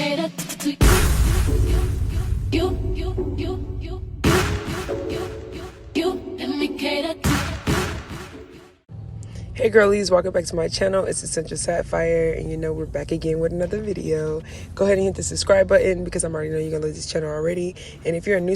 cater to you. Let me cater to. Hey girlies, welcome back to my channel. It's Essential Sapphire, and you know we're back again with another video. Go ahead and hit the subscribe button because I'm already know you're gonna love this channel already. And if you're a new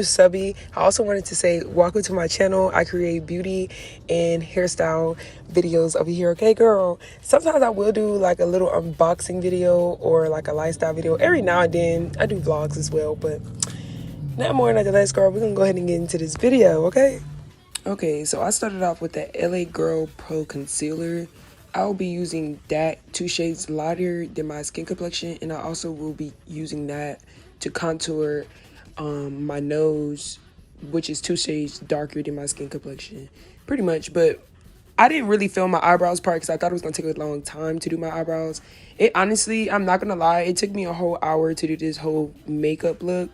subby, I also wanted to say welcome to my channel. I create beauty and hairstyle videos over here, okay girl? Sometimes I will do like a little unboxing video or like a lifestyle video. Every now and then I do vlogs as well, but not more than less, girl. We're gonna go ahead and get into this video, okay? Okay, so I started off with the LA Girl Pro Concealer. I'll be using that 2 shades lighter than my skin complexion, and I also will be using that to contour my nose, which is 2 shades darker than my skin complexion, pretty much. But I didn't really film my eyebrows part because I thought it was going to take a long time to do my eyebrows. It honestly, I'm not going to lie, it took me a whole hour to do this whole makeup look.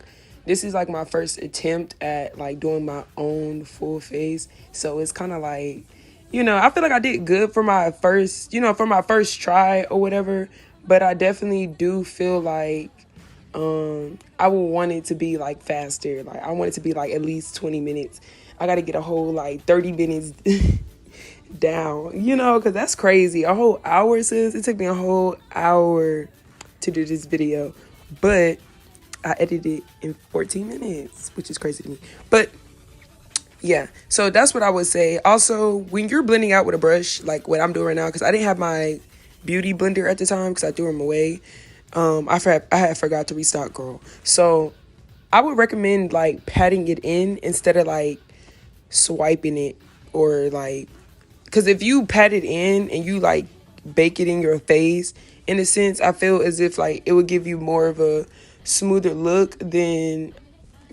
This is like my first attempt at like doing my own full face. So it's kind of like, you know, I feel like I did good for my first, for my first try or whatever. But I definitely do feel like I would want it to be like faster. Like I want it to be like at least 20 minutes. I got to get a whole like 30 minutes down, because that's crazy. A whole hour, sis. It took me a whole hour to do this video. But I edited it in 14 minutes, which is crazy to me. But yeah, so that's what I would say. Also, when you're blending out with a brush, like what I'm doing right now, because I didn't have my beauty blender at the time because I threw them away. I had forgot to restock, girl. So I would recommend like patting it in instead of like swiping it, or like, because if you pat it in and you like bake it in your face, in a sense, I feel as if like it would give you more of a smoother look than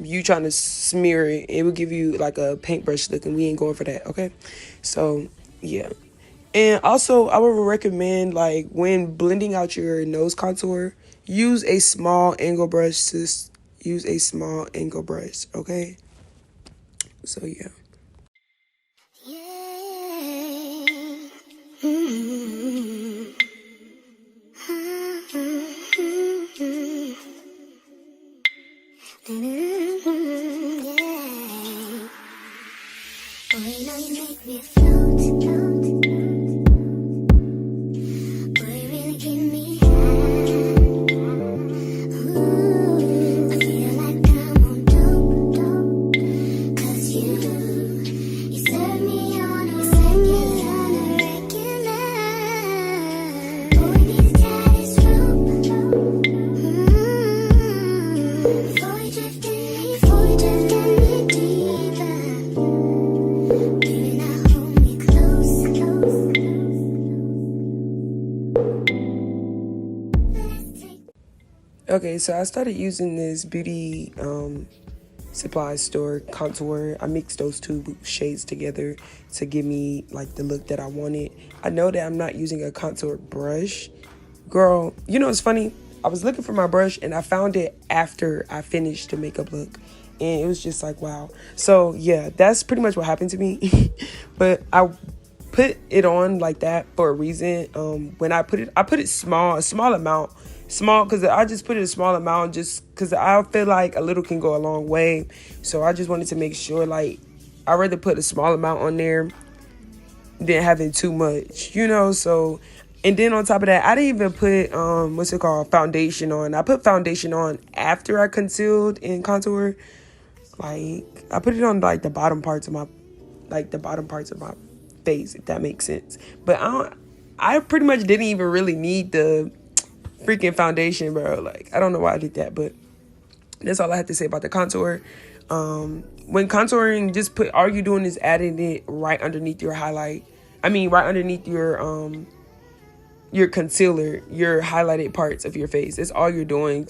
you trying to smear it. It would give you like a paintbrush look, and we ain't going for that, okay? So yeah. And also I would recommend, like, when blending out your nose contour, use a small angle brush, sis. Use a small angle brush, okay? So yeah. Okay, so I started using this beauty supply store contour. I mixed those 2 shades together to give me like the look that I wanted. I know that I'm not using a contour brush. Girl, it's funny. I was looking for my brush and I found it after I finished the makeup look. And it was just like, wow. So yeah, that's pretty much what happened to me. But I put it on like that for a reason. When I put it small, a small amount. Small, because I just put it a small amount just because I feel like a little can go a long way. So I just wanted to make sure, like, I'd rather put a small amount on there than having too much, so. And then on top of that, I didn't even put foundation on. I put foundation on after I concealed and contour. Like, I put it on like the bottom parts of my face, if that makes sense. But I pretty much didn't even really need the freaking foundation, bro. Like, I don't know why I did that, but that's all I have to say about the contour. When contouring, all you're doing is adding it right underneath your highlight. Right underneath your concealer, your highlighted parts of your face. That's all you're doing.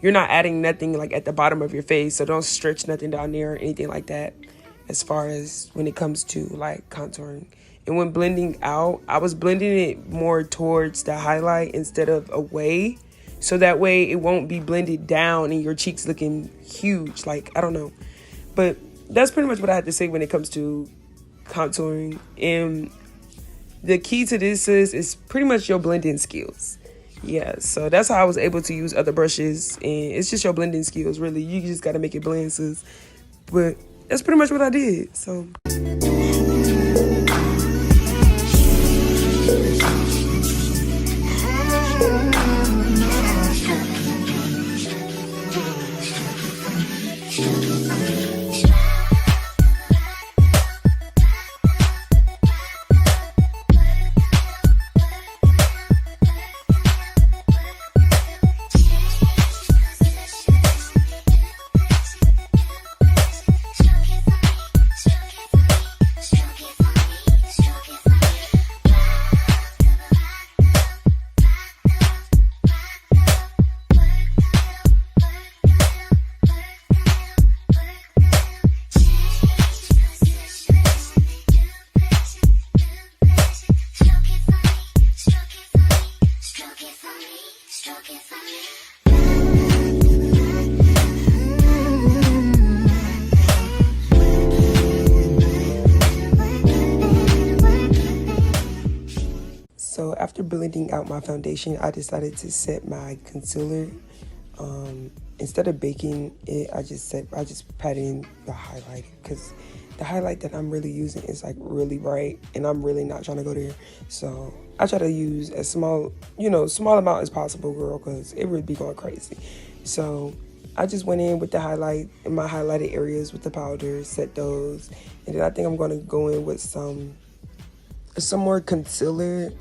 You're not adding nothing like at the bottom of your face, so don't stretch nothing down there or anything like that as far as when it comes to like contouring. And when blending out, I was blending it more towards the highlight instead of away. So that way it won't be blended down and your cheeks looking huge. Like, I don't know. But that's pretty much what I had to say when it comes to contouring. And the key to this is pretty much your blending skills. Yeah, so that's how I was able to use other brushes, and it's just your blending skills, really. You just got to make it blend, sis. But that's pretty much what I did. So after blending out my foundation, I decided to set my concealer. Instead of baking it, I just pat in the highlight, because the highlight that I'm really using is like really bright, and I'm really not trying to go there. So I try to use as small amount as possible, girl, because it would be going crazy. So I just went in with the highlight in my highlighted areas with the powder, set those, and then I think I'm going to go in with some more contour,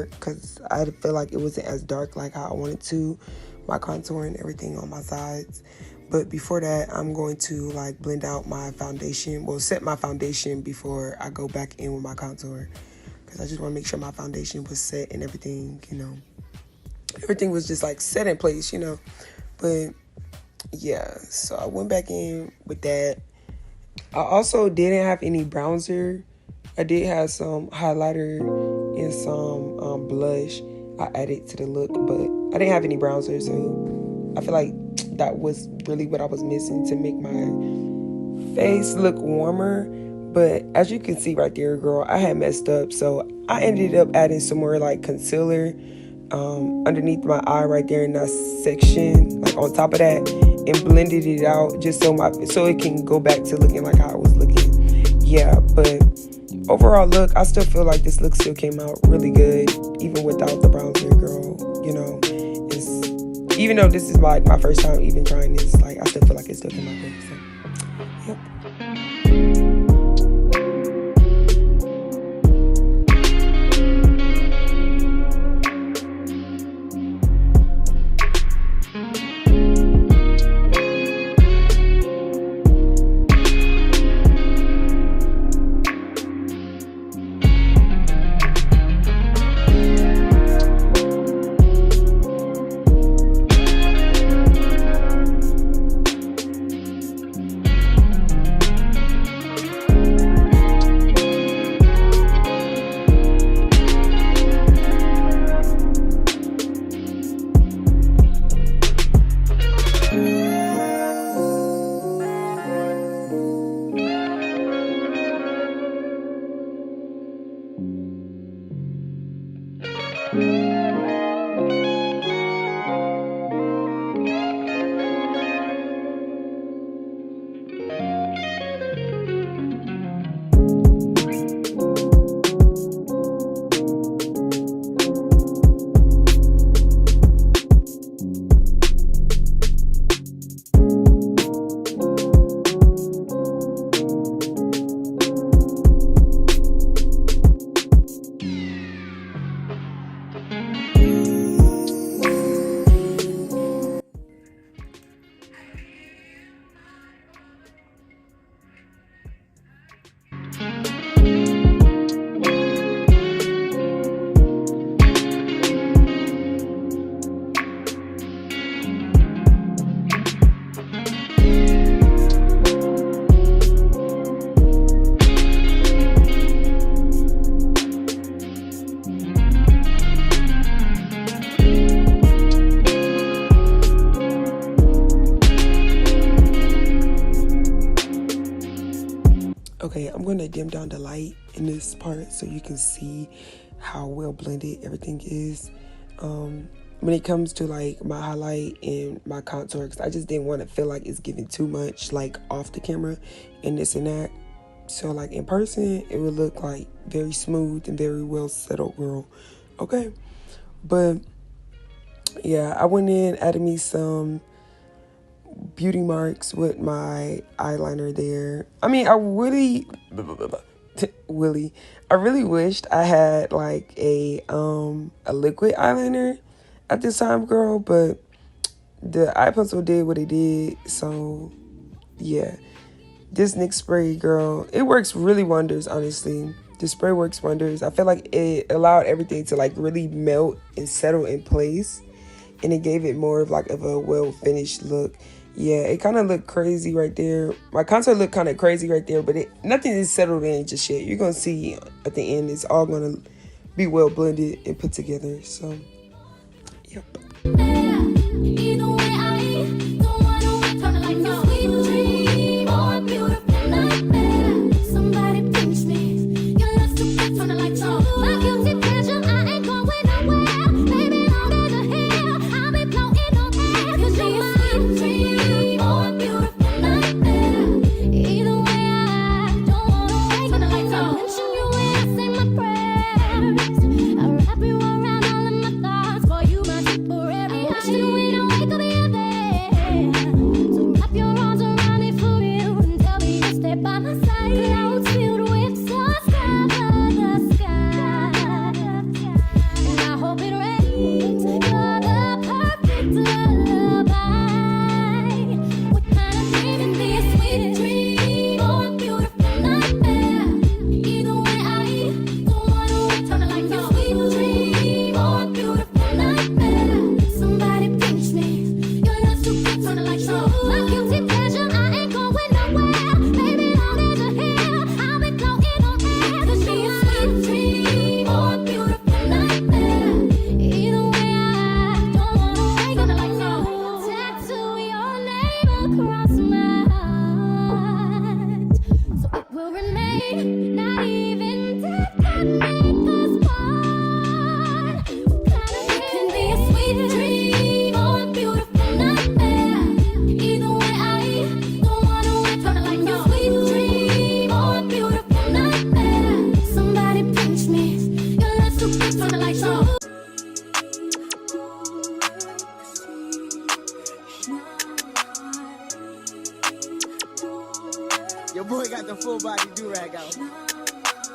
because I feel like it wasn't as dark like how I wanted to, my contour and everything on my sides. But before that, I'm going to like blend out my foundation, set my foundation before I go back in with my contour, because I just want to make sure my foundation was set and everything, everything was just like set in place, But yeah, so I went back in with that. I also didn't have any bronzer. I did have some highlighter and some blush I added to the look, but I didn't have any bronzer, so I feel like that was really what I was missing to make my face look warmer. But as you can see right there, girl, I had messed up, so I ended up adding some more like concealer underneath my eye right there in that section, like on top of that, and blended it out just so it can go back to looking like how it was looking. Yeah, but overall look, I still feel like this look still came out really good, even without the bronzer, girl. Even though this is like my first time even trying this, like I still feel like it still came out good. So, yep. Okay, I'm going to dim down the light in this part so you can see how well blended everything is. when it comes to like my highlight and my contour, because I just didn't want to feel like it's giving too much like off the camera and this and that. So like in person it would look like very smooth and very well settled, girl. Okay, but yeah, I went in, added me some beauty marks with my eyeliner there. I mean, I really wished I had like a liquid eyeliner at this time, girl, but the eye pencil did what it did. So yeah, this NYX spray, girl, it works really wonders. Honestly, the spray works wonders. I feel like it allowed everything to like really melt and settle in place, and it gave it more of like of a well finished look. Yeah, it kind of looked crazy right there. My contour looked kind of crazy right there, but nothing is settled in just yet. You're gonna see at the end it's all gonna be well blended and put together. So yep. Either way, I don't wanna turn it like no sweet dream or a beautiful nightmare. Somebody pinch me. Your love's too good, turn it like no. My guilty pleasure, I ain't going nowhere. Baby, long as you're here, I'll be floating on air. 'Cause you're my sweet dream or a beautiful nightmare. Either way, I don't wanna turn it like no. Mention you when I say my prayers. I wrap you around all of my thoughts. For you, my temporary. I should wait and wake up in there. So wrap your arms around me for real and tell me to stay by my side. Clouds filled with stars cover the sky, and I hope it rains. You're the perfect lullaby. What kind of dream be a sweet dream or a beautiful nightmare? Either way, I don't wanna turn it like no sweet dream or a beautiful nightmare. Somebody pinch me. Your love's too good, turn it like no. My guilty pleasure, I ain't going nowhere. Baby, long as you're here, I'll be floating on air. 'Cause be a sweet dream or a beautiful nightmare. Either way, I don't wanna turn it like no. Tattoo your name across my heart, so it will remain. Not even death can make us part. It can be a sweet dream or a beautiful nightmare. Either way, I don't wanna turn it like no sweet dream or a beautiful nightmare. Somebody pinch me. Your love's too good, turn it like no. Your boy got the full body do-rag out.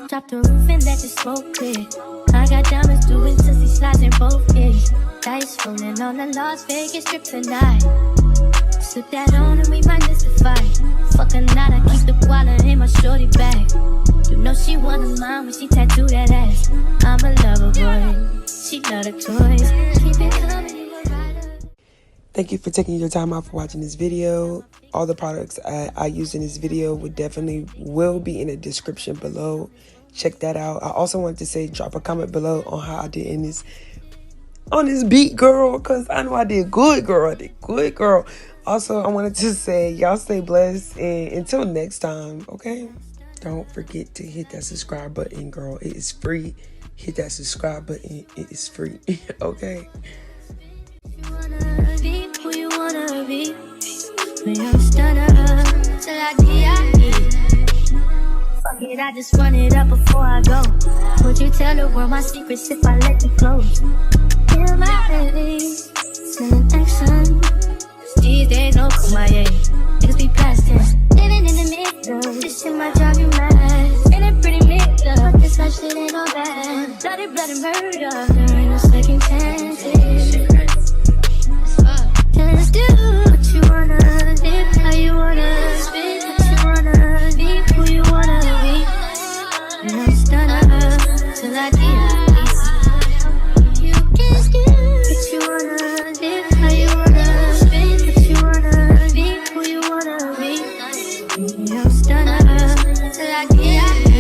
Drop the roof and let the smoke clear. I got diamonds doing sissy slides in both ears. Dice rolling on the Las Vegas strip tonight. Slip that on and we might miss the fight. Fuck a night, I keep the wallet in my shorty bag. You know she one of mine when she tattoo that ass. I'm a lover boy, she love the toys. Keep it coming, you a rider. Thank you for taking your time out for watching this video. All the products I used in this video will be in the description below. Check that out. I also wanted to say drop a comment below on how I did on this beat, girl, because I know I did good, girl. I did good, girl. Also, I wanted to say y'all stay blessed, and until next time, okay? Don't forget to hit that subscribe button, girl. It is free. Hit that subscribe button. It is free. Okay? You wanna be who you wanna be. When I'm stunner till I die. Fuck it, I just run it up before I go. Would you tell the world my secrets if I let you close? Feel my belly, sending action. These days no Kumaye, niggas be past tense. Living in the middle, this shit might drive you mad. Feeling pretty mixed up, but this life shit ain't no bad. Bloody murder, there ain't no second chances. Just do what you wanna live, how you wanna spin, what you wanna be, who you wanna be. And I'm stunner till I die. You just do what you wanna live, how you wanna spin, what you wanna be, who you wanna be. And I'm stunner till I die.